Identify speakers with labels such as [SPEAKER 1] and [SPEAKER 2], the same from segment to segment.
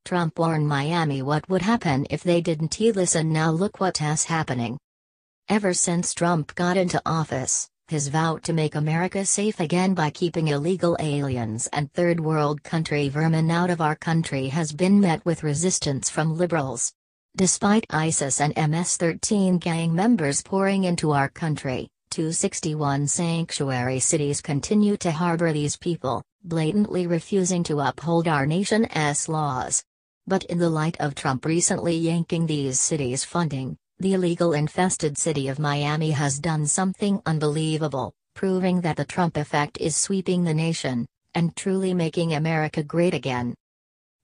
[SPEAKER 1] Trump warned Miami what would happen if they didn't listen. Now look what's happening. Ever since Trump got into office, his vow to make America safe again by keeping illegal aliens and third world country vermin out of our country has been met with resistance from liberals. Despite ISIS and MS-13 gang members pouring into our country, 261 sanctuary cities continue to harbor these people, blatantly refusing to uphold our nation's laws. But in the light of Trump recently yanking these cities' funding, the illegal-infested city of Miami has done something unbelievable, proving that the Trump effect is sweeping the nation, and truly making America great again.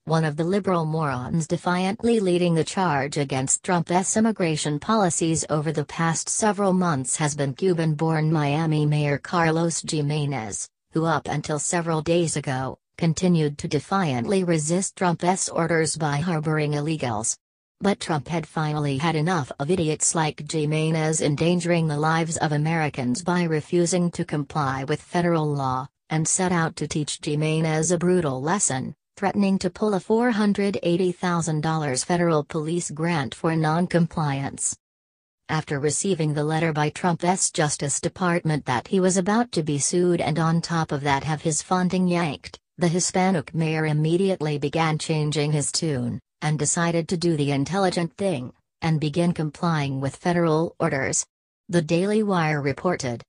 [SPEAKER 1] One of the liberal morons defiantly leading the charge against Trump's immigration policies over the past several months has been Cuban-born Miami Mayor Carlos Gimenez, who up until several days ago, continued to defiantly resist Trump's orders by harboring illegals. But Trump had finally had enough of idiots like Gimenez endangering the lives of Americans by refusing to comply with federal law, and set out to teach Gimenez a brutal lesson, threatening to pull a $480,000 federal police grant for non-compliance. After receiving the letter by Trump's Justice Department that he was about to be sued and on top of that have his funding yanked, the Hispanic mayor immediately began changing his tune, and decided to do the intelligent thing, and begin complying with federal orders. The Daily Wire reported.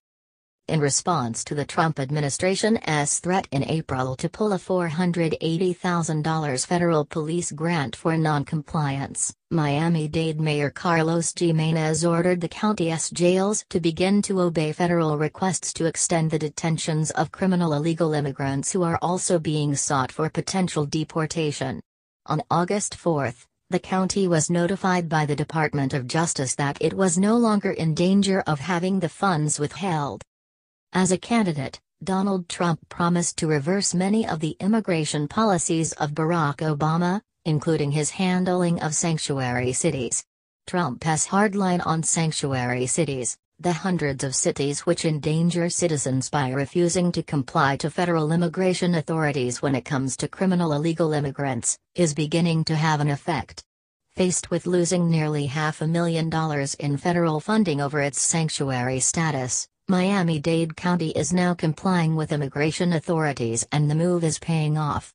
[SPEAKER 1] In response to the Trump administration's threat in April to pull a $480,000 federal police grant for noncompliance, Miami-Dade Mayor Carlos Gimenez ordered the county's jails to begin to obey federal requests to extend the detentions of criminal illegal immigrants who are also being sought for potential deportation. On August 4, the county was notified by the Department of Justice that it was no longer in danger of having the funds withheld. As a candidate, Donald Trump promised to reverse many of the immigration policies of Barack Obama, including his handling of sanctuary cities. Trump's hardline on sanctuary cities, the hundreds of cities which endanger citizens by refusing to comply to federal immigration authorities when it comes to criminal illegal immigrants, is beginning to have an effect. Faced with losing nearly $500,000 in federal funding over its sanctuary status, Miami-Dade County is now complying with immigration authorities and the move is paying off.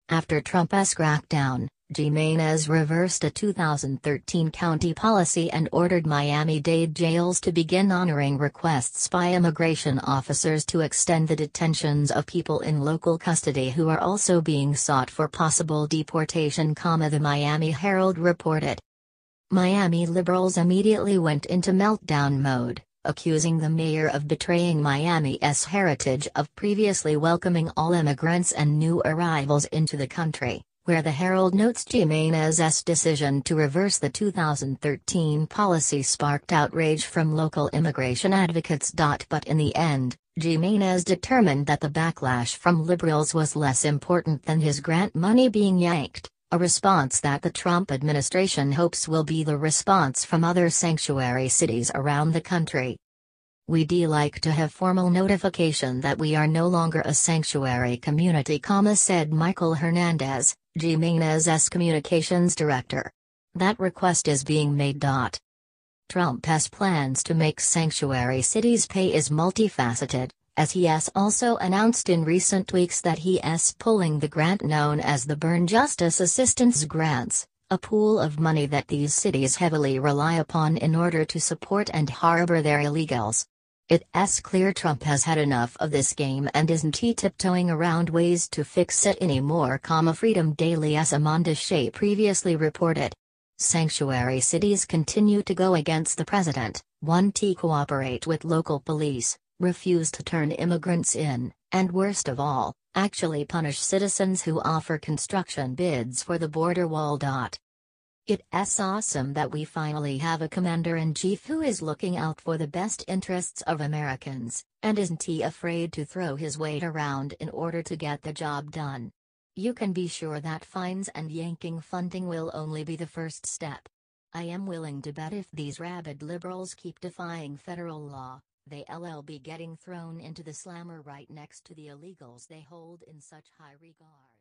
[SPEAKER 1] After Trump's crackdown, Gimenez reversed a 2013 county policy and ordered Miami-Dade jails to begin honoring requests by immigration officers to extend the detentions of people in local custody who are also being sought for possible deportation, the Miami Herald reported. Miami liberals immediately went into meltdown mode, accusing the mayor of betraying Miami's heritage of previously welcoming all immigrants and new arrivals into the country, where the Herald notes Gimenez's decision to reverse the 2013 policy sparked outrage from local immigration advocates. But in the end, Gimenez determined that the backlash from liberals was less important than his grant money being yanked, a response that the Trump administration hopes will be the response from other sanctuary cities around the country. We'd like to have formal notification that we are no longer a sanctuary community, said Michael Hernandez, Gimenez's communications director. That request is being made. Trump's plans to make sanctuary cities pay is multifaceted, as he has also announced in recent weeks that he is pulling the grant known as the Burn Justice Assistance Grants, a pool of money that these cities heavily rely upon in order to support and harbor their illegals. It's clear Trump has had enough of this game and isn't tiptoeing around ways to fix it anymore, Freedom Daily's Amanda Shea previously reported. Sanctuary cities continue to go against the president, want to cooperate with local police, refuse to turn immigrants in, and worst of all, actually punish citizens who offer construction bids for the border wall. It's awesome that we finally have a commander-in-chief who is looking out for the best interests of Americans, and isn't afraid to throw his weight around in order to get the job done. You can be sure that fines and yanking funding will only be the first step. I am willing to bet if these rabid liberals keep defying federal law, they'll be getting thrown into the slammer right next to the illegals they hold in such high regard.